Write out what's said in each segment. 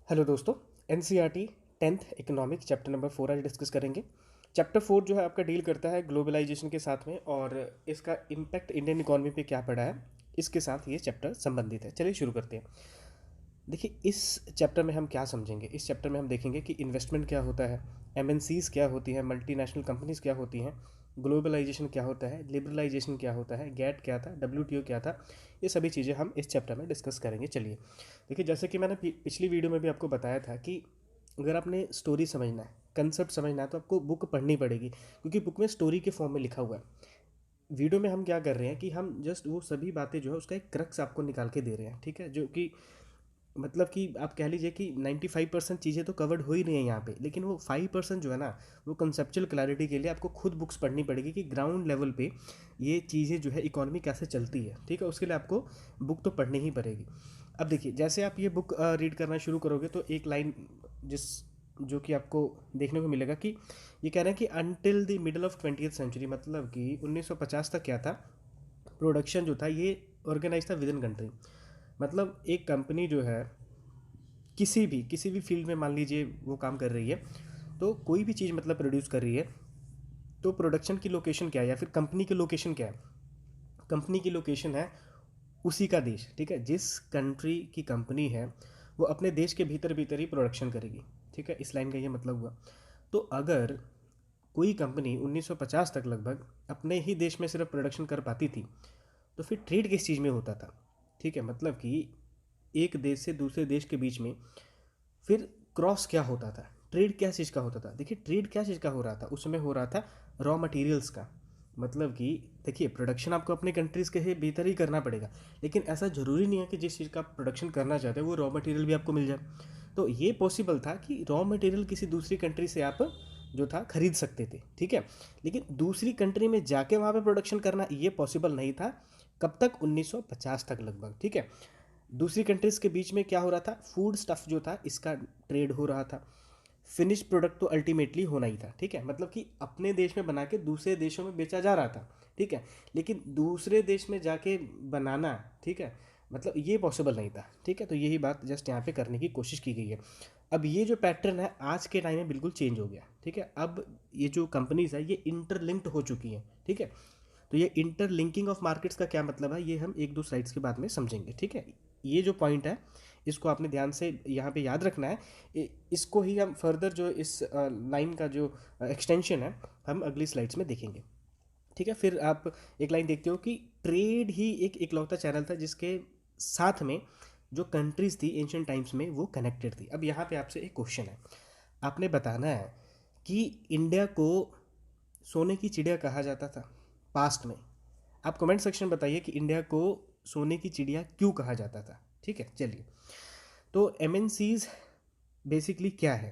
Hello दोस्तों। NCERT 10th economic chapter number 4 आज discuss करेंगे। चैप्टर 4 जो है आपका डील करता है ग्लोबलाइजेशन के साथ में और इसका इम्पैक्ट इंडियन इकोनॉमी पे क्या पड़ा है, इसके साथ ये चैप्टर संबंधित है। चलिए शुरू करते हैं। देखिए, इस चैप्टर में हम क्या समझेंगे। इस चैप्टर में हम देखेंगे कि इन्वेस्टमेंट क्या होता है, एमएनसीज क्या होती हैं, मल्टीनेशनल कंपनीज क्या होती हैं, ग्लोबलाइजेशन क्या होता है, लिबरलाइजेशन क्या होता है, गैट क्या था, डब्ल्यूटीओ क्या था। ये सभी चीज़ें हम इस चैप्टर में डिस्कस करेंगे। चलिए देखिए, जैसे कि मैंने पिछली वीडियो में भी आपको बताया था कि अगर आपने स्टोरी समझना है, कंसेप्ट समझना है, तो आपको बुक पढ़नी पड़ेगी, क्योंकि बुक में स्टोरी के फॉर्म में लिखा हुआ है। वीडियो में हम क्या कर रहे हैं कि हम जस्ट वो सभी बातें जो है उसका एक क्रक्स आपको निकाल के दे रहे हैं, ठीक है। जो कि मतलब कि आप कह लीजिए कि 95% चीज़ें तो कवर्ड हो ही नहीं है यहाँ पे, लेकिन वो 5% जो है ना, वो कंसेप्चुअल क्लैरिटी के लिए आपको खुद बुक्स पढ़नी पड़ेगी कि ग्राउंड लेवल पे ये चीज़ें जो है इकोनॉमी कैसे चलती है, ठीक है। उसके लिए आपको बुक तो पढ़नी ही पड़ेगी। अब देखिए, जैसे आप ये बुक रीड करना शुरू करोगे तो एक लाइन जिस जो कि आपको देखने को मिलेगा कि ये कह रहे हैं कि until the middle of 20th century, मतलब कि 1950 तक क्या था, प्रोडक्शन जो था ये ऑर्गेनाइज था विद इन कंट्री। मतलब एक कंपनी जो है किसी भी फील्ड में मान लीजिए वो काम कर रही है, तो कोई भी चीज़ मतलब प्रोड्यूस कर रही है, तो प्रोडक्शन की लोकेशन क्या है या फिर कंपनी की लोकेशन क्या है। कंपनी की लोकेशन है उसी का देश, ठीक है। जिस कंट्री की कंपनी है वो अपने देश के भीतर भीतर ही प्रोडक्शन करेगी, ठीक है। इस लाइन का ये मतलब हुआ। तो अगर कोई कंपनी 1950 तक लगभग अपने ही देश में सिर्फ प्रोडक्शन कर पाती थी, तो फिर ट्रेड किस चीज़ में होता था, ठीक है। मतलब कि एक देश से दूसरे देश के बीच में फिर क्रॉस क्या होता था, ट्रेड क्या चीज़ का होता था। देखिए, ट्रेड क्या चीज़ का हो रहा था, उसमें हो रहा था रॉ मटेरियल्स का। मतलब कि देखिए, प्रोडक्शन आपको अपने कंट्रीज़ के भीतर ही करना पड़ेगा, लेकिन ऐसा ज़रूरी नहीं है कि जिस चीज़ का आप प्रोडक्शन करना चाहते हो वो रॉ मटेरियल भी आपको मिल जाए। तो ये पॉसिबल था कि रॉ मटेरियल किसी दूसरी कंट्री से आप जो था खरीद सकते थे, ठीक है। लेकिन दूसरी कंट्री में जाके वहाँ पे प्रोडक्शन करना ये पॉसिबल नहीं था। कब तक? 1950 तक लगभग, ठीक है। दूसरी कंट्रीज़ के बीच में क्या हो रहा था, फूड स्टफ़ जो था इसका ट्रेड हो रहा था। फिनिश प्रोडक्ट तो अल्टीमेटली होना ही था, ठीक है। मतलब कि अपने देश में बना के दूसरे देशों में बेचा जा रहा था, ठीक है। लेकिन दूसरे देश में जाके बनाना, ठीक है, मतलब ये पॉसिबल नहीं था, ठीक है। तो यही बात जस्ट यहाँ पे करने की कोशिश की गई है। अब ये जो पैटर्न है आज के टाइम में बिल्कुल चेंज हो गया, ठीक है। अब ये जो कंपनीज है ये इंटरलिंक्ड हो चुकी हैं, ठीक है। तो ये इंटरलिंकिंग ऑफ मार्केट्स का क्या मतलब है, ये हम एक दो स्लाइड्स के बाद में समझेंगे, ठीक है। ये जो पॉइंट है इसको आपने ध्यान से यहाँ पे याद रखना है। इसको ही हम फर्दर जो इस लाइन का जो एक्सटेंशन है हम अगली स्लाइड्स में देखेंगे, ठीक है। फिर आप एक लाइन देखते हो कि ट्रेड ही एक इकलौता चैनल था जिसके साथ में जो कंट्रीज थी एंशियंट टाइम्स में वो कनेक्टेड थी। अब यहाँ पे आपसे एक क्वेश्चन है, आपने बताना है कि इंडिया को सोने की चिड़िया कहा जाता था पास्ट में। आप कमेंट सेक्शन में बताइए कि इंडिया को सोने की चिड़िया क्यों कहा जाता था, ठीक है। चलिए, तो एमएनसीज बेसिकली क्या है,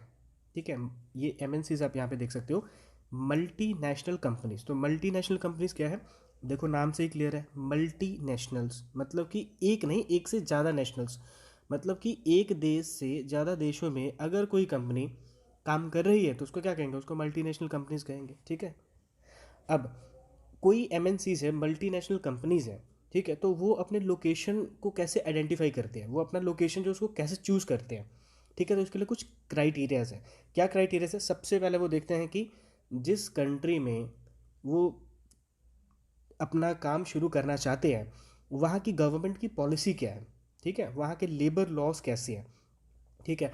ठीक है। ये एमएनसीज आप यहाँ पे देख सकते हो, मल्टी नेशनल कंपनीज। तो मल्टी नेशनल कंपनीज क्या है, देखो नाम से ही क्लियर है, मल्टी नेशनल्स मतलब कि एक नहीं, एक से ज़्यादा नेशनल्स। मतलब कि एक देश से ज़्यादा देशों में अगर कोई कंपनी काम कर रही है तो उसको क्या कहेंगे, उसको मल्टी नेशनल कंपनीज कहेंगे, ठीक है। अब कोई एमएनसीज है, मल्टीनेशनल कंपनीज है, ठीक है। तो वो अपने लोकेशन को कैसे आइडेंटिफाई करते हैं, वो अपना लोकेशन जो उसको कैसे चूज़ करते हैं, ठीक है। तो इसके लिए कुछ क्राइटेरियाज है। क्या क्राइटेरियाज है? सबसे पहले वो देखते हैं कि जिस कंट्री में वो अपना काम शुरू करना चाहते हैं वहाँ की गवर्नमेंट की पॉलिसी क्या है, ठीक है। वहाँ के लेबर लॉज कैसे हैं, ठीक है।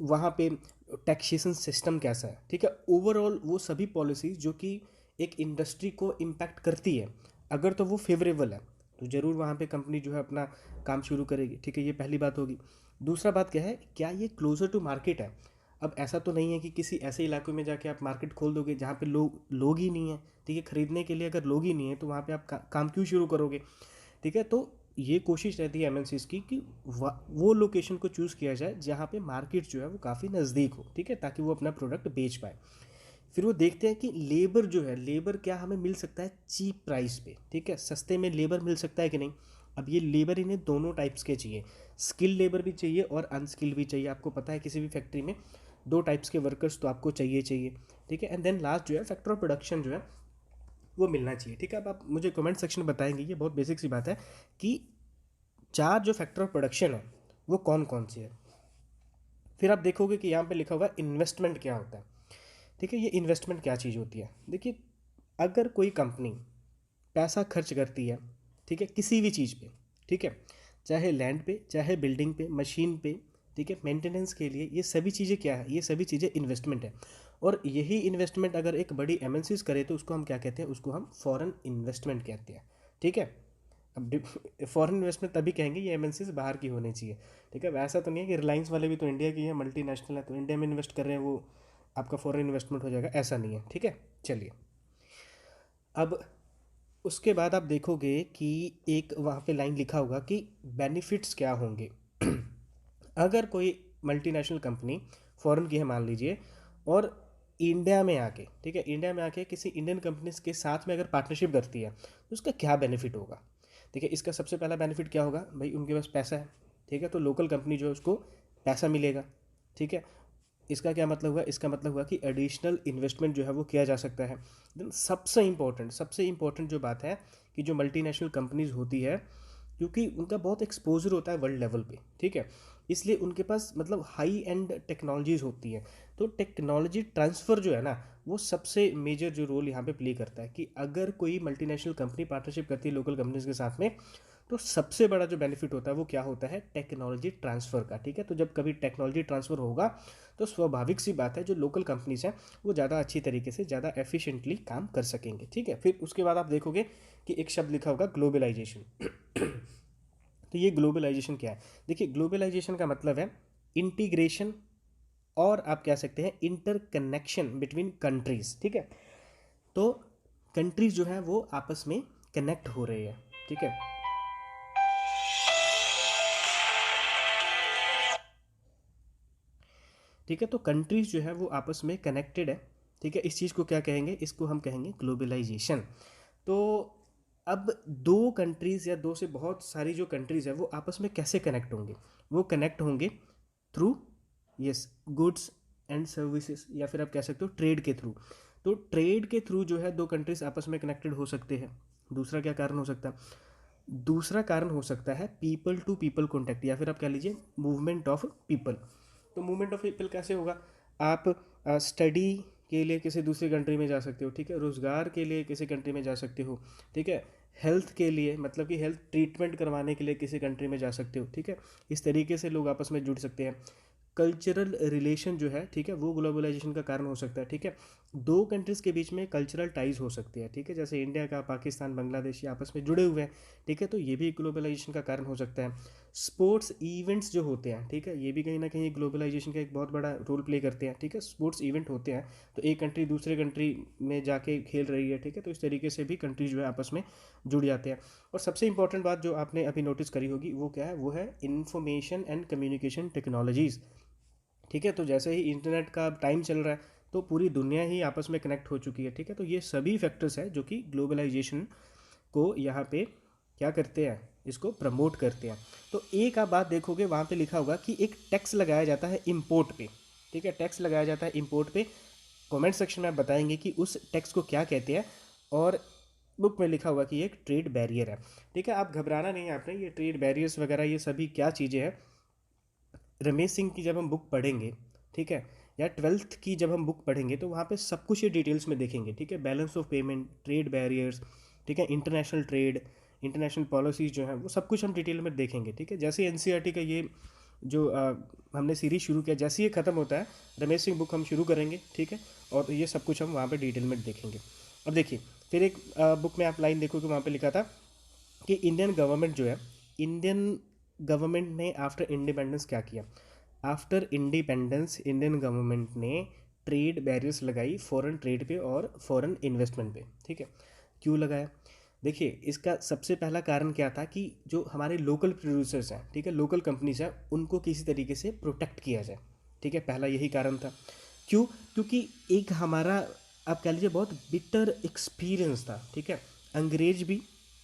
वहाँ पे टैक्सेशन सिस्टम कैसा है, ठीक है। ओवरऑल वो सभी पॉलिसीज जो कि एक इंडस्ट्री को इम्पैक्ट करती है, अगर तो वो फेवरेबल है तो ज़रूर वहाँ पे कंपनी जो है अपना काम शुरू करेगी, ठीक है। ये पहली बात होगी। दूसरा बात क्या है, क्या ये क्लोजर टू मार्केट है। अब ऐसा तो नहीं है कि किसी ऐसे इलाके में जाके आप मार्केट खोल दोगे जहाँ पे लोग ही नहीं है, ठीक है। खरीदने के लिए अगर लोग ही नहीं है तो वहाँ पे आप काम क्यों शुरू करोगे, ठीक है। तो ये कोशिश रहती है एमएनसीज की कि वो लोकेशन को चूज़ किया जाए जहाँ पे मार्केट जो है वो काफ़ी नज़दीक हो, ठीक है, ताकि वो अपना प्रोडक्ट बेच पाए। फिर वो देखते हैं कि लेबर जो है, लेबर क्या हमें मिल सकता है चीप प्राइस पे, ठीक है, सस्ते में लेबर मिल सकता है कि नहीं। अब ये लेबर इन्हें दोनों टाइप्स के चाहिए, स्किल लेबर भी चाहिए और अनस्किल्ड भी चाहिए। आपको पता है किसी भी फैक्ट्री में दो टाइप्स के वर्कर्स तो आपको चाहिए चाहिए, ठीक है। एंड देन लास्ट जो है फैक्टर ऑफ प्रोडक्शन जो है वो मिलना चाहिए, ठीक है। अब आप मुझे कमेंट सेक्शन में बताएंगे, ये बहुत बेसिक सी बात है कि चार जो फैक्टर ऑफ प्रोडक्शन है वो कौन कौन से है। फिर आप देखोगे कि यहाँ पे लिखा हुआ है इन्वेस्टमेंट क्या होता है। ठीक है, ये इन्वेस्टमेंट क्या चीज़ होती है। देखिए, अगर कोई कंपनी पैसा खर्च करती है, ठीक है, किसी भी चीज़ पे, ठीक है, चाहे लैंड पे, चाहे बिल्डिंग पे, मशीन पे, ठीक है, मेंटेनेंस के लिए, ये सभी चीज़ें क्या है, ये सभी चीज़ें इन्वेस्टमेंट है। और यही इन्वेस्टमेंट अगर एक बड़ी एमएनसीज करे तो उसको हम क्या कहते हैं, उसको हम फॉरेन इन्वेस्टमेंट कहते हैं। ठीक है, अब फॉरेन इन्वेस्टमेंट तभी कहेंगे ये एमएनसीज बाहर की होनी चाहिए। ठीक है, वैसा तो नहीं है कि रिलायंस वाले भी तो इंडिया की है, मल्टीनेशनल है, तो इंडिया में इन्वेस्ट कर रहे हैं, वो आपका फॉरेन इन्वेस्टमेंट हो जाएगा, ऐसा नहीं है। ठीक है, चलिए, अब उसके बाद आप देखोगे कि एक वहाँ पे लाइन लिखा होगा कि बेनिफिट्स क्या होंगे। अगर कोई मल्टीनेशनल कंपनी फॉरेन की है मान लीजिए, और इंडिया में आके, ठीक है, इंडिया में आके किसी इंडियन कंपनीज के साथ में अगर पार्टनरशिप करती है तो उसका क्या बेनिफिट होगा। देखिए, इसका सबसे पहला बेनिफिट क्या होगा भाई, उनके पास पैसा है, ठीक है, तो लोकल कंपनी जो है उसको पैसा मिलेगा। ठीक है, इसका क्या मतलब हुआ, इसका मतलब हुआ कि एडिशनल इन्वेस्टमेंट जो है वो किया जा सकता है। देन सबसे इम्पोर्टेंट जो बात है कि जो मल्टीनेशनल कंपनीज होती है, क्योंकि उनका बहुत एक्सपोजर होता है वर्ल्ड लेवल पे, ठीक है, इसलिए उनके पास मतलब हाई एंड टेक्नोलॉजीज होती है। तो टेक्नोलॉजी ट्रांसफ़र जो है ना, वो सबसे मेजर जो रोल यहाँ पे प्ले करता है कि अगर कोई मल्टीनेशनल कंपनी पार्टनरशिप करती है लोकल कंपनीज के साथ में, तो सबसे बड़ा जो बेनिफिट होता है वो क्या होता है, टेक्नोलॉजी ट्रांसफ़र का। ठीक है, तो जब कभी टेक्नोलॉजी ट्रांसफ़र होगा तो स्वाभाविक सी बात है जो लोकल कंपनीज हैं वो ज़्यादा अच्छी तरीके से, ज़्यादा एफिशिएंटली काम कर सकेंगे। ठीक है, फिर उसके बाद आप देखोगे कि एक शब्द लिखा होगा ग्लोबलाइजेशन। तो ये ग्लोबलाइजेशन क्या है। देखिए, ग्लोबलाइजेशन का मतलब है इंटीग्रेशन, और आप कह सकते हैं इंटर कनेक्शन बिटवीन कंट्रीज। ठीक है, तो कंट्रीज जो है वो आपस में कनेक्ट हो रहे हैं। ठीक है, ठीक है, तो कंट्रीज जो है वो आपस में कनेक्टेड है। ठीक है, इस चीज़ को क्या कहेंगे, इसको हम कहेंगे ग्लोबलाइजेशन। तो अब दो कंट्रीज़ या दो से बहुत सारी जो कंट्रीज़ है वो आपस में कैसे कनेक्ट होंगे, वो कनेक्ट होंगे through, yes, goods and services, या फिर आप कह सकते हो ट्रेड के थ्रू। तो ट्रेड के थ्रू जो है दो कंट्रीज आपस में कनेक्टेड हो सकते हैं। दूसरा क्या कारण हो सकता है, दूसरा कारण हो सकता है पीपल टू पीपल कॉन्टैक्ट, या फिर आप कह लीजिए मूवमेंट ऑफ पीपल। तो मूवमेंट ऑफ पीपल कैसे होगा, आप स्टडी के लिए किसी दूसरी कंट्री में जा सकते हो, ठीक है, रोज़गार के लिए किसी कंट्री में जा सकते हो, ठीक है, हेल्थ के लिए, मतलब कि हेल्थ ट्रीटमेंट करवाने के लिए किसी कंट्री में जा सकते हो। ठीक है, इस तरीके से लोग आपस में जुड़ सकते हैं। कल्चरल रिलेशन जो है, ठीक है, वो ग्लोबलाइजेशन का कारण हो सकता है। ठीक है, दो कंट्रीज़ के बीच में कल्चरल टाइज हो सकती है, ठीक है, जैसे इंडिया का पाकिस्तान बांग्लादेश ये आपस में जुड़े हुए हैं। ठीक है, तो ये भी ग्लोबलाइजेशन का कारण हो सकता है। स्पोर्ट्स इवेंट्स जो होते हैं, ठीक है, ये भी कहीं ना कहीं ग्लोबलाइजेशन का एक बहुत बड़ा रोल प्ले करते हैं। ठीक है, स्पोर्ट्स इवेंट होते हैं, तो एक कंट्री दूसरे कंट्री में जाके खेल रही है, ठीक है, तो इस तरीके से भी कंट्री जो है आपस में जुड़ जाते हैं। और सबसे इंपॉर्टेंट बात जो आपने अभी नोटिस करी होगी वो क्या है, वो है इंफॉर्मेशन एंड कम्युनिकेशन टेक्नोलॉजीज़। ठीक है, तो जैसे ही इंटरनेट का टाइम चल रहा है तो पूरी दुनिया ही आपस में कनेक्ट हो चुकी है। ठीक है, तो ये सभी फैक्टर्स हैं जो कि ग्लोबलाइजेशन को यहाँ पे क्या करते हैं, इसको प्रमोट करते हैं। तो एक आप बात देखोगे वहाँ पे लिखा होगा कि एक टैक्स लगाया जाता है इंपोर्ट पे। ठीक है, टैक्स लगाया जाता है इंपोर्ट पे। कमेंट सेक्शन में आप बताएंगे कि उस टैक्स को क्या कहते हैं, और बुक में लिखा होगा कि ये एक ट्रेड बैरियर है। ठीक है, आप घबराना नहीं है आपने, ये ट्रेड बैरियर्स वगैरह ये सभी क्या चीज़ें हैं, रमेश सिंह की जब हम बुक पढ़ेंगे, ठीक है, या ट्वेल्थ की जब हम बुक पढ़ेंगे तो वहाँ पे सब कुछ ये डिटेल्स में देखेंगे। ठीक है, balance of payment, trade barriers, ठीक है, इंटरनेशनल ट्रेड, इंटरनेशनल पॉलिसीज जो है वो सब कुछ हम डिटेल में देखेंगे। ठीक है, जैसे एनसीईआरटी का ये जो हमने सीरीज शुरू किया, जैसे ये ख़त्म होता है रमेश सिंह बुक हम शुरू करेंगे। ठीक है, और ये सब कुछ हम वहाँ पे डिटेल में देखेंगे। अब देखिए, फिर एक बुक में आप लाइन देखोगे वहाँ पे लिखा था कि इंडियन गवर्नमेंट जो है, इंडियन गवर्नमेंट ने आफ्टर इंडिपेंडेंस क्या किया, आफ्टर इंडिपेंडेंस इंडियन गवर्नमेंट ने ट्रेड बैरियर्स लगाई फॉरेन ट्रेड पे और फॉरेन इन्वेस्टमेंट पे। ठीक है, क्यों लगाया, देखिए इसका सबसे पहला कारण क्या था कि जो हमारे लोकल प्रोड्यूसर्स हैं, ठीक है, लोकल कंपनीज हैं, उनको किसी तरीके से प्रोटेक्ट किया जाए। ठीक है, पहला यही कारण था। क्यों, क्योंकि एक हमारा आप कह लीजिए बहुत बिटर एक्सपीरियंस था। ठीक है, अंग्रेज भी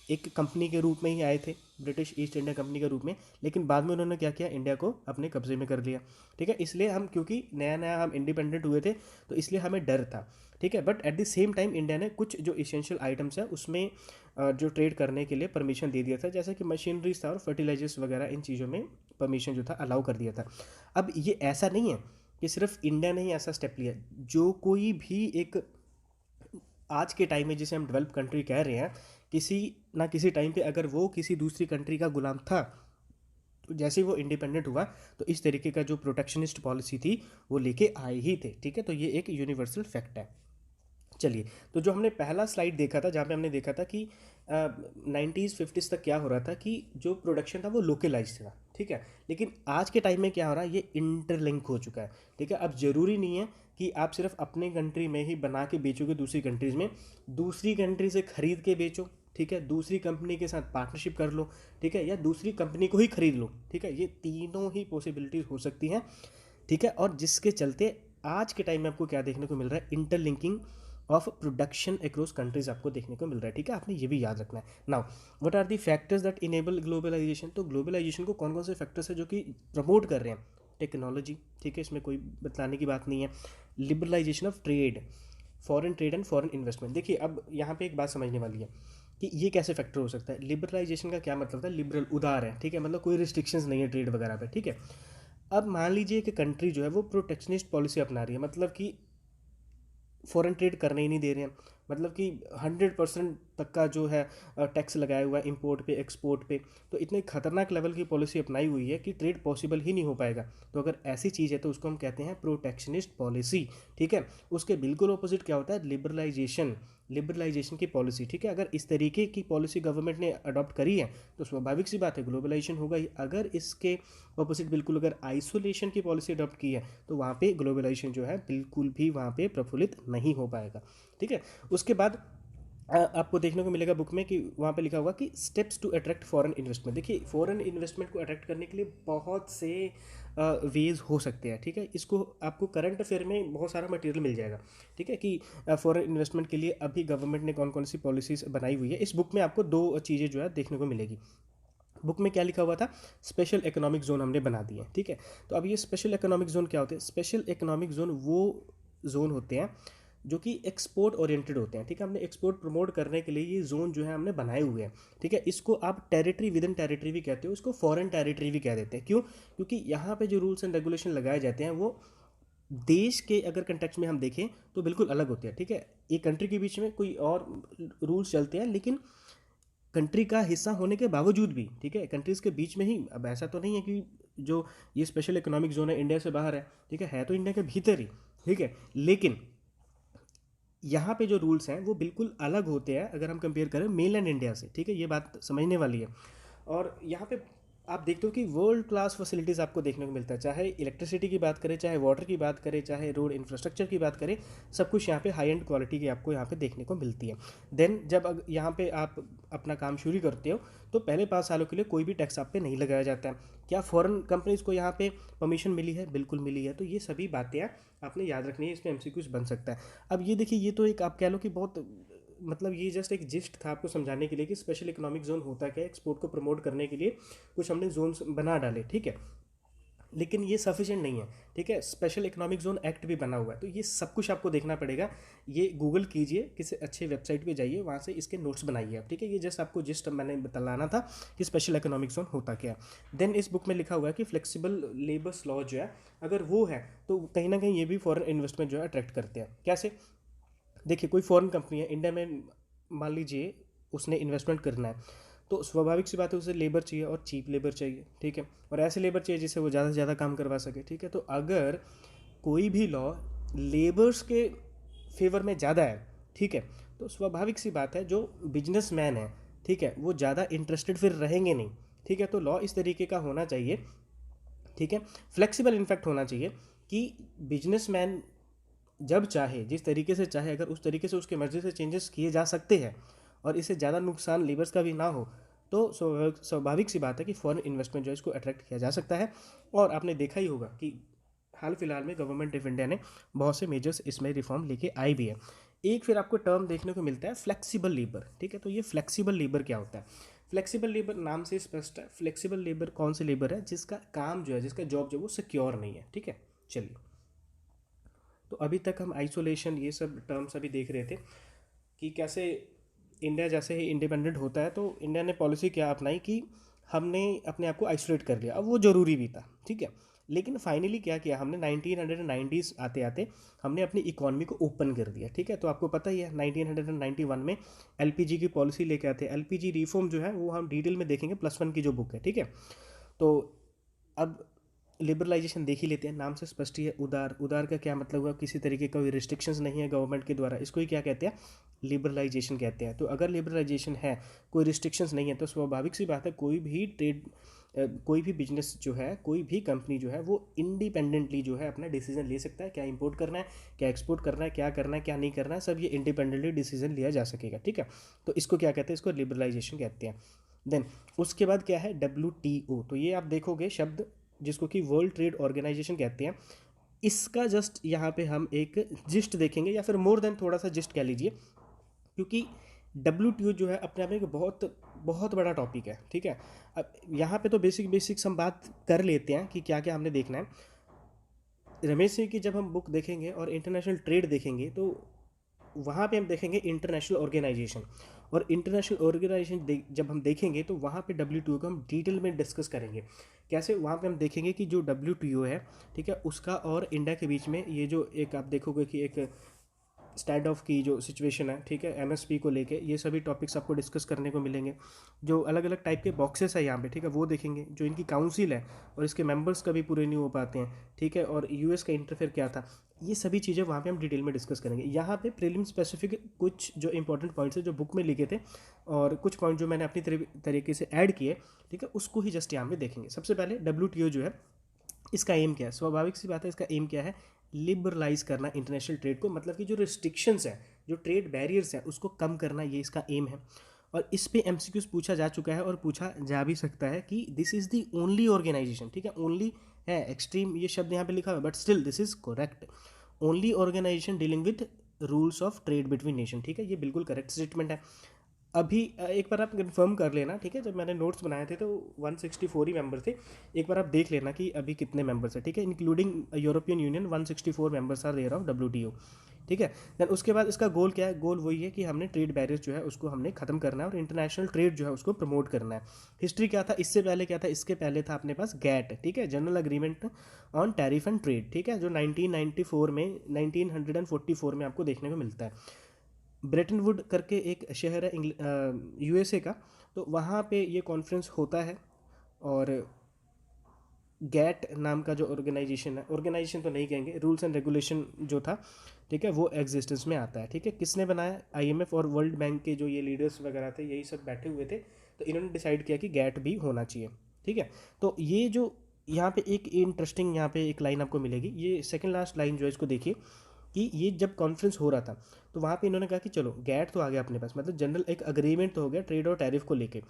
एक कंपनी के रूप में ही आए थे, ब्रिटिश ईस्ट इंडिया कंपनी के रूप में, लेकिन बाद में उन्होंने क्या किया, इंडिया को अपने कब्जे में कर लिया। ठीक है, इसलिए हम, क्योंकि नया नया हम इंडिपेंडेंट हुए थे तो इसलिए हमें डर था। ठीक है, but at the same time India ने कुछ जो इसेंशियल आइटम्स है उसमें जो ट्रेड करने के लिए परमिशन दे दिया था, जैसे कि मशीनरीज था और फर्टिलाइजर्स वगैरह, इन चीज़ों में परमिशन जो था अलाउ कर दिया था। अब ये ऐसा नहीं है कि सिर्फ इंडिया ने ही ऐसा स्टेप लिया, जो कोई भी एक आज के टाइम में जिसे हम डेवलप कंट्री कह रहे हैं, किसी ना किसी टाइम पे अगर वो किसी दूसरी कंट्री का गुलाम था, तो जैसे ही वो इंडिपेंडेंट हुआ तो इस तरीके का जो प्रोटेक्शनिस्ट पॉलिसी थी वो लेके आए ही थे। ठीक है, तो ये एक यूनिवर्सल फैक्ट है। चलिए, तो जो हमने पहला स्लाइड देखा था जहाँ पे हमने देखा था कि 90s 50s तक क्या हो रहा था कि जो प्रोडक्शन था वो लोकलाइज था। ठीक है, लेकिन आज के टाइम में क्या हो रहा है, ये इंटरलिंक हो चुका है। ठीक है, अब ज़रूरी नहीं है कि आप सिर्फ अपने कंट्री में ही बना के बेचोगे दूसरी कंट्रीज़ में, दूसरी कंट्री से ख़रीद के बेचो। ठीक है, दूसरी कंपनी के साथ पार्टनरशिप कर लो। ठीक है, या दूसरी कंपनी को ही खरीद लो। ठीक है, ये तीनों ही पॉसिबिलिटीज़ हो सकती हैं। ठीक है, और जिसके चलते आज के टाइम में आपको क्या देखने को मिल रहा है, interlinking of production across countries आपको देखने को मिल रहा है। ठीक है, आपने ये भी याद रखना है। Now what are the factors that enable globalisation, तो ग्लोबलाइजेशन को कौन कौन से फैक्टर्स है जो कि प्रमोट कर रहे हैं? टेक्नोलॉजी, ठीक है, इसमें कोई बतलाने की बात नहीं है। Liberalisation of trade, foreign trade and foreign investment. देखिए, अब यहाँ पे एक बात समझने वाली है कि ये कैसे फैक्टर हो सकता है। लिबरलाइजेशन का क्या मतलब था? लिबरल, उदार है। ठीक है, मतलब कोई रिस्ट्रिक्शंस नहीं है ट्रेड वगैरह पे। ठीक है, अब मान लीजिए कि कंट्री जो है वो प्रोटेक्शनिस्ट पॉलिसी अपना रही है, मतलब कि फॉरेन ट्रेड करने ही नहीं दे रहे हैं, मतलब कि 100% तक का जो है टैक्स लगाया हुआ है इंपोर्ट पे एक्सपोर्ट पे। तो इतने खतरनाक लेवल की पॉलिसी अपनाई हुई है कि ट्रेड पॉसिबल ही नहीं हो पाएगा। तो अगर ऐसी चीज़ है तो उसको हम कहते हैं प्रोटेक्शनिस्ट पॉलिसी। ठीक है, उसके बिल्कुल ऑपोजिट क्या होता है? लिबरलाइजेशन, लिबरलाइजेशन की पॉलिसी। ठीक है, अगर इस तरीके की पॉलिसी गवर्नमेंट ने अडॉप्ट करी है तो स्वाभाविक सी बात है ग्लोबलाइजेशन होगा ही। अगर इसके ऑपोजिट बिल्कुल अगर आइसोलेशन की पॉलिसी अडॉप्ट की है तो वहाँ पे ग्लोबलाइजेशन जो है बिल्कुल भी वहाँ पे प्रफुल्लित नहीं हो पाएगा। ठीक है, उसके बाद आपको देखने को मिलेगा बुक में कि वहाँ पे लिखा हुआ कि steps to attract foreign investment. देखिए, फॉरेन इन्वेस्टमेंट को अट्रैक्ट करने के लिए बहुत से वेज हो सकते हैं। ठीक है, इसको आपको करंट अफेयर में बहुत सारा मटेरियल मिल जाएगा। ठीक है, कि फॉरेन इन्वेस्टमेंट के लिए अभी गवर्नमेंट ने कौन कौन सी पॉलिसीज बनाई हुई है। इस बुक में आपको दो चीज़ें जो है देखने को मिलेगी। बुक में क्या लिखा हुआ था? स्पेशल इकोनॉमिक जोन हमने बना दिए। ठीक है, तो अब ये स्पेशल इकोनॉमिक जोन क्या होते हैं? स्पेशल इकोनॉमिक जोन वो जोन होते हैं जो कि एक्सपोर्ट ओरिएंटेड होते हैं। ठीक है, हमने एक्सपोर्ट प्रमोट करने के लिए ये जोन जो है हमने बनाए हुए हैं। ठीक है, इसको आप टेरिटरी विद इन टेरिटरी भी कहते हो, इसको फॉरेन टेरिटरी भी कह देते हैं। क्यों? क्योंकि यहाँ पे जो रूल्स एंड रेगुलेशन लगाए जाते हैं वो देश के अगर कंटेक्स्ट में हम देखें तो बिल्कुल अलग होते हैं। ठीक है, एक कंट्री के बीच में कोई और रूल्स चलते हैं, लेकिन कंट्री का हिस्सा होने के बावजूद भी, ठीक है, कंट्रीज़ के बीच में ही। अब ऐसा तो नहीं है कि जो ये स्पेशल इकोनॉमिक जोन है इंडिया से बाहर है। ठीक है तो इंडिया के भीतर ही। ठीक है, लेकिन यहाँ पे जो रूल्स हैं वो बिल्कुल अलग होते हैं अगर हम कंपेयर करें मेनलैंड इंडिया से। ठीक है, ये बात समझने वाली है। और यहाँ पे आप देखते हो कि वर्ल्ड क्लास फैसिलिटीज़ आपको देखने को मिलता है, चाहे इलेक्ट्रिसिटी की बात करें, चाहे वाटर की बात करें, चाहे रोड इंफ्रास्ट्रक्चर की बात करें, सब कुछ यहाँ पे हाई एंड क्वालिटी की आपको यहाँ पे देखने को मिलती है। देन जब यहाँ पे आप अपना काम शुरू करते हो तो पहले 5 सालों के लिए कोई भी टैक्स आप पे नहीं लगाया जाता है। क्या फॉरेन कंपनीज़ को यहाँ पे परमिशन मिली है? बिल्कुल मिली है। तो ये सभी बातें आपने याद रखनी है, इसमें एमसीक्यूज बन सकता है। अब ये देखिए, ये तो एक आप कह लो कि बहुत, मतलब ये जस्ट एक जिस्ट था आपको समझाने के लिए कि स्पेशल इकोनॉमिक जोन होता क्या है। एक्सपोर्ट को प्रमोट करने के लिए कुछ हमने जोन्स बना डाले। ठीक है, लेकिन ये सफिशिएंट नहीं है। ठीक है, स्पेशल इकोनॉमिक जोन एक्ट भी बना हुआ है, तो ये सब कुछ आपको देखना पड़ेगा। ये गूगल कीजिए, किसी अच्छे वेबसाइट पे जाइए, वहाँ से इसके नोट्स बनाइए आप। ठीक है, ये जस्ट आपको जिस्ट मैंने बताना था कि स्पेशल इकोनॉमिक जोन होता क्या है। देन इस बुक में लिखा हुआ है कि फ्लेक्सिबल लेबर्स लॉ जो है, अगर वो है तो कहीं ना कहीं ये भी फॉरेन इन्वेस्टमेंट जो है अट्रैक्ट करते हैं। कैसे? देखिए, कोई फॉरेन कंपनी है इंडिया में, मान लीजिए उसने इन्वेस्टमेंट करना है, तो स्वाभाविक सी बात है उसे लेबर चाहिए और चीप लेबर चाहिए। ठीक है, और ऐसे लेबर चाहिए जिससे वो ज़्यादा से ज़्यादा काम करवा सके। ठीक है, तो अगर कोई भी लॉ लेबर्स के फेवर में ज़्यादा है, ठीक है, तो स्वाभाविक सी बात है जो बिजनेसमैन है, ठीक है, वो ज़्यादा इंटरेस्टेड फिर रहेंगे नहीं। ठीक है, तो लॉ इस तरीके का होना चाहिए, ठीक है, फ्लेक्सिबल इनफैक्ट होना चाहिए कि बिजनेसमैन जब चाहे, जिस तरीके से चाहे, अगर उस तरीके से उसकी मर्ज़ी से चेंजेस किए जा सकते हैं और इससे ज़्यादा नुकसान लेबर्स का भी ना हो, तो स्वाभाविक सी बात है कि फॉरेन इन्वेस्टमेंट जो है इसको अट्रैक्ट किया जा सकता है। और आपने देखा ही होगा कि हाल फिलहाल में गवर्नमेंट ऑफ इंडिया ने बहुत से मेजर्स इसमें रिफॉर्म लेके आई भी है। एक फिर आपको टर्म देखने को मिलता है फ्लेक्सिबल लेबर। ठीक है, तो ये फ्लेक्सिबल लेबर क्या होता है? फ्लेक्सिबल लेबर नाम से स्पष्ट है। फ्लेक्सिबल लेबर कौन सी लेबर है? जिसका काम जो है, जिसका जॉब जो है वो सिक्योर नहीं है। ठीक है, चलिए, तो अभी तक हम आइसोलेशन ये सब टर्म्स अभी देख रहे थे कि कैसे इंडिया जैसे ही इंडिपेंडेंट होता है तो इंडिया ने पॉलिसी क्या अपनाई कि हमने अपने आप को आइसोलेट कर लिया। अब वो ज़रूरी भी था, ठीक है। लेकिन फाइनली क्या किया हमने, 1990s आते आते हमने अपनी इकॉनमी को ओपन कर दिया, ठीक है। तो आपको पता ही है 1991 में एलपीजी की पॉलिसी लेके आते हैं। एलपीजी रिफॉर्म जो है वो हम डिटेल में देखेंगे, +1 की जो बुक है, ठीक है। तो अब लिबरलाइजेशन देख ही लेते हैं, नाम से स्पष्ट ही है। उदार, उदार का क्या मतलब हुआ, किसी तरीके का कोई रिस्ट्रिक्शंस नहीं है गवर्नमेंट के द्वारा, इसको ही क्या कहते हैं, लिबरलाइजेशन कहते हैं। तो अगर लिबरलाइजेशन है, कोई रिस्ट्रिक्शंस नहीं है, तो स्वाभाविक सी बात है कोई भी ट्रेड, कोई भी बिजनेस जो है, कोई भी कंपनी जो है वो इंडिपेंडेंटली जो है अपना डिसीजन ले सकता है, क्या इंपोर्ट करना है, क्या एक्सपोर्ट करना है, क्या करना है, क्या नहीं करना है, सब ये इंडिपेंडेंटली डिसीजन लिया जा सकेगा, ठीक है। तो इसको क्या कहते हैं, इसको लिबरलाइजेशन कहते हैं। देन उसके बाद क्या है, WTO। तो ये आप देखोगे शब्द, जिसको कि वर्ल्ड ट्रेड ऑर्गेनाइजेशन कहते हैं। इसका जस्ट यहाँ पे हम एक जिस्ट देखेंगे, या फिर मोर देन थोड़ा सा जिस्ट कह लीजिए, क्योंकि WTO जो है अपने आप में एक बहुत बहुत बड़ा टॉपिक है, ठीक है। अब यहाँ पे तो बेसिक्स हम बात कर लेते हैं कि क्या क्या हमने देखना है। रमेश सिंह की जब हम बुक देखेंगे और इंटरनेशनल ट्रेड देखेंगे, तो वहाँ पे हम देखेंगे इंटरनेशनल ऑर्गेनाइजेशन। और इंटरनेशनल ऑर्गेनाइजेशन जब हम देखेंगे तो वहाँ पे WTO को हम डिटेल में डिस्कस करेंगे। कैसे, वहाँ पे हम देखेंगे कि जो WTO है, ठीक है, उसका और इंडिया के बीच में ये जो एक आप देखोगे कि एक स्टैंड ऑफ की जो सिचुएशन है, ठीक है, MSP को लेके, ये सभी टॉपिक्स आपको डिस्कस करने को मिलेंगे। जो अलग अलग टाइप के बॉक्सेस है यहाँ पे, ठीक है, वो देखेंगे। जो इनकी काउंसिल है और इसके मेंबर्स कभी पूरे नहीं हो पाते हैं, ठीक है, और US का इंटरफेयर क्या था, ये सभी चीज़ें वहाँ पे हम डिटेल में डिस्कस करेंगे। यहाँ पे प्रीलिम स्पेसिफिक कुछ जो इंपॉर्टेंट पॉइंट्स है जो बुक में लिखे थे, और कुछ पॉइंट जो मैंने अपनी तरीके से ऐड किए, ठीक है, उसको ही जस्ट यहाँ पे देखेंगे। सबसे पहले WTO जो है, इसका एम क्या है, स्वाभाविक सी बात है, इसका एम क्या है, लिबरलाइज करना इंटरनेशनल ट्रेड को, मतलब कि जो रिस्ट्रिक्शंस हैं, जो ट्रेड बैरियर्स हैं, उसको कम करना, ये इसका एम है। और इस पे MCQs पूछा जा चुका है और पूछा जा भी सकता है कि this is the only organisation, ठीक है, ओनली है एक्सट्रीम ये शब्द यहाँ पे लिखा हुआ है, but still this is correct, only organisation dealing with rules of trade between nation, ठीक है, ये बिल्कुल करेक्ट स्टेटमेंट है। अभी एक बार आप कंफर्म कर लेना, ठीक है, जब मैंने नोट्स बनाए थे तो 164 ही मेंबर थे। एक बार आप देख लेना कि अभी कितने मेंबर्स हैं, ठीक है, including European Union 164 members are there of WTO, ठीक है। देन उसके बाद इसका गोल क्या है, गोल वही है कि हमने ट्रेड बैरियर्स जो है उसको हमने खत्म करना है और इंटरनेशनल ट्रेड जो है उसको प्रमोट करना है। हिस्ट्री क्या था, इससे पहले क्या था, इसके पहले था अपने पास GATT, ठीक है, general agreement on tariff and trade, ठीक है, जो 1994 में 1944 में आपको देखने को मिलता है। ब्रेटन वुड करके एक शहर है USA का, तो वहाँ पे ये कॉन्फ्रेंस होता है। और GATT नाम का जो ऑर्गेनाइजेशन है, ऑर्गेनाइजेशन तो नहीं कहेंगे, रूल्स एंड रेगुलेशन जो था, ठीक है, वो एग्जिस्टेंस में आता है, ठीक है। किसने बनाया, IMF और वर्ल्ड बैंक के जो ये लीडर्स वगैरह थे, यही सब बैठे हुए थे, तो इन्होंने डिसाइड किया कि GATT भी होना चाहिए, ठीक है। तो ये जो यहाँ पे एक इंटरेस्टिंग यहाँ पे एक लाइन आपको मिलेगी, ये सेकंड लास्ट लाइन जो है, इसको देखिए कि ये जब कॉन्फ्रेंस हो रहा था तो वहाँ पे इन्होंने कहा कि चलो GATT तो आ गया अपने पास, मतलब जनरल एक अग्रीमेंट तो हो गया ट्रेड और टैरिफ को लेके।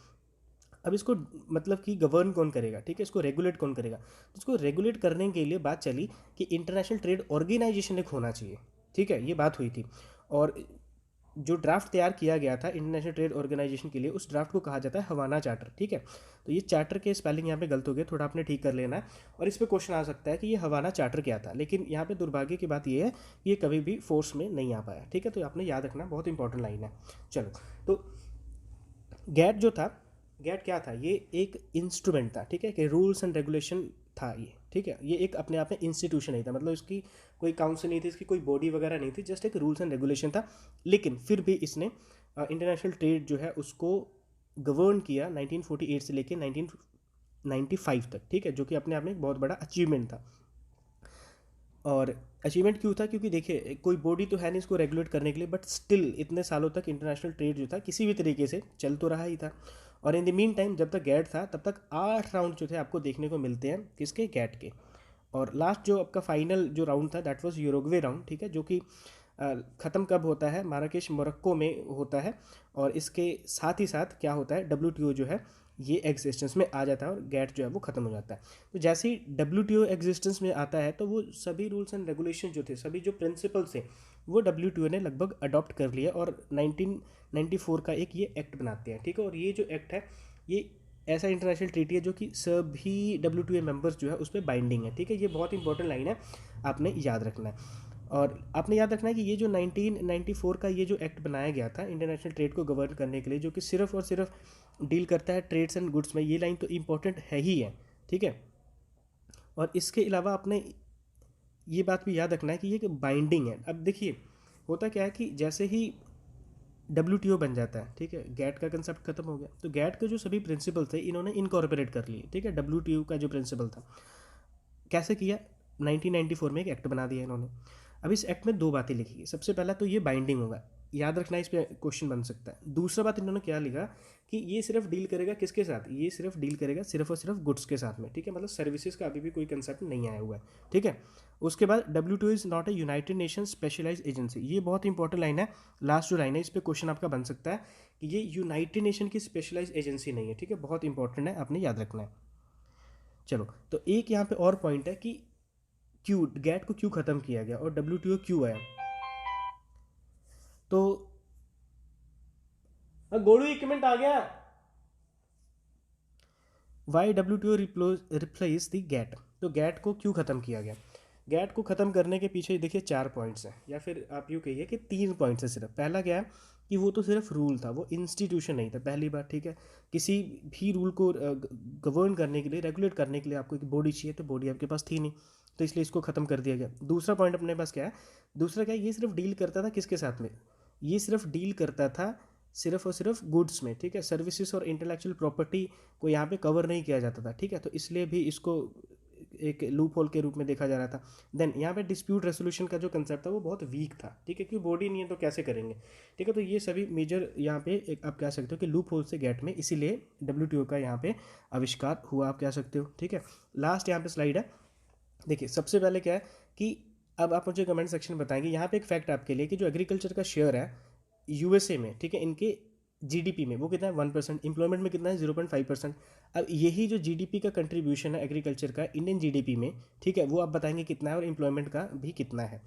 अब इसको मतलब कि गवर्न कौन करेगा, ठीक है, इसको रेगुलेट कौन करेगा, तो इसको रेगुलेट करने के लिए बात चली कि इंटरनेशनल ट्रेड ऑर्गेनाइजेशन एक होना चाहिए, ठीक है, ये बात हुई थी। और जो ड्राफ्ट तैयार किया गया था इंटरनेशनल ट्रेड ऑर्गेनाइजेशन के लिए, उस ड्राफ्ट को कहा जाता है हवाना चार्टर, ठीक है। तो ये चार्टर के स्पेलिंग यहाँ पे गलत हो गया, थोड़ा आपने ठीक कर लेना है। और इस पे क्वेश्चन आ सकता है कि ये हवाना चार्टर क्या था, लेकिन यहाँ पे दुर्भाग्य की बात ये है कि ये कभी भी फोर्स में नहीं आ पाया, ठीक है। तो आपने याद रखना, बहुत इंपॉर्टेंट लाइन है। चलो, तो गैट जो था, गैट क्या था, ये एक इंस्ट्रूमेंट था, ठीक है, कि रूल्स एंड रेगुलेशन था ये, ठीक है। ये एक अपने आप में इंस्टीट्यूशन नहीं था, मतलब इसकी कोई काउंसिल नहीं थी, इसकी कोई बॉडी वगैरह नहीं थी, जस्ट एक रूल्स एंड रेगुलेशन था। लेकिन फिर भी इसने इंटरनेशनल ट्रेड जो है उसको गवर्न किया 1948 से लेके 1995 तक, ठीक है, जो कि अपने आप में एक बहुत बड़ा अचीवमेंट था। और अचीवमेंट क्यों था, क्योंकि देखिए कोई बॉडी तो है नहीं इसको रेगुलेट करने के लिए, बट स्टिल इतने सालों तक इंटरनेशनल ट्रेड जो था किसी भी तरीके से चल तो रहा ही था। और इन द मीन टाइम जब तक GATT था तब तक 8 राउंड जो थे आपको देखने को मिलते हैं, किसके, GATT के। और लास्ट जो आपका फाइनल जो राउंड था दैट वाज यूरुग्वे राउंड, ठीक है, जो कि ख़त्म कब होता है, माराकेश मोरक्को में होता है। और इसके साथ ही साथ क्या होता है, WTO जो है ये एग्जिस्टेंस में आ जाता है और GATT जो है वो ख़त्म हो जाता है। तो जैसे ही WTO एग्जिस्टेंस में आता है तो वो सभी रूल्स एंड रेगुलेशन जो थे, सभी जो प्रिंसिपल्स थे, वो WTO ने लगभग अडॉप्ट कर लिया और 1994 का एक ये एक्ट बनाते हैं, ठीक है। और ये जो एक्ट है ये ऐसा इंटरनेशनल ट्रीटी है जो कि सभी WTO मेंबर्स जो है उस पर बाइंडिंग है, ठीक है। ये बहुत इंपॉर्टेंट लाइन है, आपने याद रखना है। और आपने याद रखना है कि ये जो 1994 का ये जो एक्ट बनाया गया था इंटरनेशनल ट्रेड को गवर्न करने के लिए, जो कि सिर्फ और सिर्फ डील करता है ट्रेड्स एंड गुड्स में, ये लाइन तो इम्पोर्टेंट है ही है, ठीक है। और इसके अलावा आपने ये बात भी याद रखना है कि ये बाइंडिंग है। अब देखिए होता क्या है कि जैसे ही WTO बन जाता है, ठीक है, गैट का कंसेप्ट खत्म हो गया, तो गैट के जो सभी प्रिंसिपल थे इन्होंने इनकॉर्पोरेट कर लिए, ठीक है, WTO का जो प्रिंसिपल था। कैसे किया? 1994 में एक एक्ट बना दिया इन्होंने। अब इस एक्ट में दो बातें लिखी गई। सबसे पहला तो ये बाइंडिंग होगा, याद रखना, इस पर क्वेश्चन बन सकता है। दूसरा बात इन्होंने क्या लिखा कि ये सिर्फ डील करेगा किसके साथ? ये सिर्फ डील करेगा सिर्फ और सिर्फ गुड्स के साथ में, ठीक है, मतलब सर्विसेज का अभी भी कोई कंसेप्ट नहीं आया हुआ है, ठीक है। उसके बाद WTO is not a united nation specialised agency, ये बहुत इंपॉर्टेंट लाइन है, लास्ट जो लाइन है, इस पर क्वेश्चन आपका बन सकता है कि ये यूनाइटेड नेशन की स्पेशलाइज्ड एजेंसी नहीं है, ठीक है, बहुत इंपॉर्टेंट है, आपने याद रखना है। चलो, तो एक यहाँ पे और पॉइंट है कि क्यों गैट को क्यों खत्म किया गया और WTO क्यों आया। तो गोलू इक्विपमेंट आ गया। Why WTO replace the GATT, तो गैट को क्यों ख़त्म किया गया? गैट को ख़त्म करने के पीछे देखिए 4 पॉइंट्स हैं, या फिर आप यूँ कहिए कि 3 पॉइंट्स हैं सिर्फ। पहला क्या है कि वो तो सिर्फ रूल था, वो इंस्टीट्यूशन नहीं था, पहली बात, ठीक है। किसी भी रूल को गवर्न करने के लिए, रेगुलेट करने के लिए आपको एक बॉडी चाहिए, तो बॉडी आपके पास थी नहीं, तो इसलिए इसको ख़त्म कर दिया गया। दूसरा पॉइंट अपने पास क्या है? दूसरा क्या है, ये सिर्फ डील करता था किसके साथ में? ये सिर्फ डील करता था सिर्फ और सिर्फ गुड्स में, ठीक है, सर्विसेज और इंटेलेक्चुअल प्रॉपर्टी को यहाँ पे कवर नहीं किया जाता था, ठीक है, तो इसलिए भी इसको एक लूप होल के रूप में देखा जा रहा था। देन यहाँ पे डिस्प्यूट रेसोल्यूशन का जो कंसेप्ट था वो बहुत वीक था, ठीक है, क्योंकि बॉडी नहीं है तो कैसे करेंगे, ठीक है। तो ये सभी मेजर यहाँ पे एक आप कह सकते हो कि लूप होल से गैट में, इसीलिए WTO का यहाँ पे आविष्कार हुआ, आप कह सकते हो, ठीक है। लास्ट यहाँ पे स्लाइड है, देखिए सबसे पहले क्या है कि अब आप मुझे कमेंट सेक्शन में बताएंगे, यहाँ पे एक फैक्ट आपके लिए कि जो एग्रीकल्चर का शेयर है USA में, ठीक है, इनके GDP में वो कितना है 1%, एम्प्लॉयमेंट में कितना है 0.5%। अब यही जो GDP का कंट्रीब्यूशन है एग्रीकल्चर का इंडियन GDP में, ठीक है, वो आप बताएंगे कितना है और एम्प्लॉयमेंट का भी कितना है।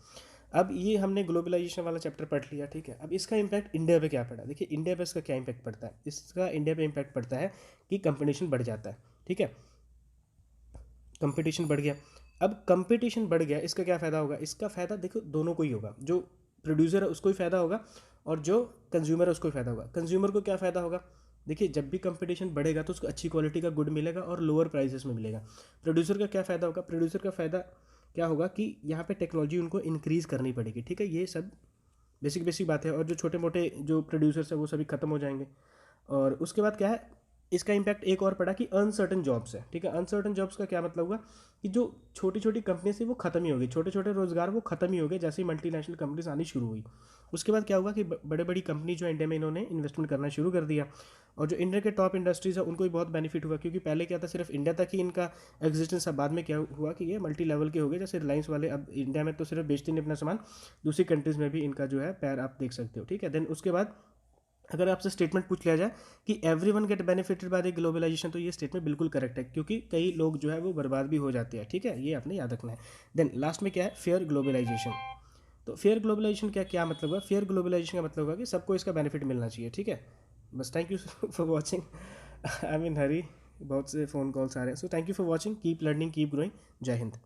अब ये हमने ग्लोबलाइजेशन वाला चैप्टर पढ़ लिया, ठीक है। अब इसका इम्पैक्ट इंडिया पे क्या पड़ा? देखिए इंडिया पे इसका क्या इम्पैक्ट पड़ता है, इसका इंडिया पे इम्पैक्ट पड़ता है कि कंपटीशन बढ़ जाता है, ठीक है, कंपटीशन बढ़ गया। अब कंपटीशन बढ़ गया, इसका क्या फ़ायदा होगा? इसका फ़ायदा देखो दोनों को ही होगा, जो प्रोड्यूसर है उसको ही फ़ायदा होगा और जो कंज्यूमर है उसको ही फ़ायदा होगा। कंज्यूमर को क्या फ़ायदा होगा? देखिए जब भी कंपटीशन बढ़ेगा तो उसको अच्छी क्वालिटी का गुड मिलेगा और लोअर प्राइसेस में मिलेगा। प्रोड्यूसर का क्या फ़ायदा होगा? प्रोड्यूसर का फ़ायदा क्या होगा कि यहाँ पे टेक्नोलॉजी उनको इंक्रीज़ करनी पड़ेगी, ठीक है, ये सब बेसिक बेसिक बात है। और जो छोटे मोटे जो प्रोड्यूसर्स है वो सभी खत्म हो जाएंगे। और उसके बाद क्या है, इसका इम्पैक्ट एक और पड़ा कि अनसर्टन जॉब्स है, ठीक है। अनसर्टन जॉब्स का क्या मतलब हुआ कि जो छोटी छोटी कंपनी थी वो खत्म ही हो गई, छोटे छोटे रोजगार वो खत्म ही हो गए जैसे ही मल्टीनेशनल कंपनीज आनी शुरू हुई। उसके बाद क्या हुआ कि बड़े बड़ी कंपनी जो इंडिया में इन्होंने इन्वेस्टमेंट करना शुरू कर दिया, और जो इंडिया के टॉप इंडस्ट्रीज है उनको भी बहुत बेनिफिट हुआ, क्योंकि पहले क्या था सिर्फ इंडिया तक ही इनका एग्जिस्टेंस, अब बाद में क्या हुआ कि ये मल्टी लेवल के हो गए। जैसे रिलायंस वाले अब इंडिया में तो सिर्फ बेचते नहीं अपना सामान, दूसरी कंट्रीज़ में भी इनका जो है पैर आप देख सकते हो, ठीक है। देन उसके बाद अगर आपसे स्टेटमेंट पूछ लिया जाए कि everyone get benefited by the globalisation, तो ये स्टेटमेंट बिल्कुल करेक्ट है, क्योंकि कई लोग जो है वो बर्बाद भी हो जाते हैं, ठीक है, ये आपने याद रखना है। देन लास्ट में क्या है, फेयर ग्लोबलाइजेशन। तो फेयर ग्लोबलाइजेशन क्या क्या मतलब हुआ? फेयर ग्लोबलाइजेशन का मतलब होगा कि सबको इसका बेनिफिट मिलना चाहिए, ठीक है। बस thank you for watching, I mean Hari, बहुत से फ़ोन कॉल्स आ रहे हैं, so thank you for watching, keep learning keep growing, जय हिंद।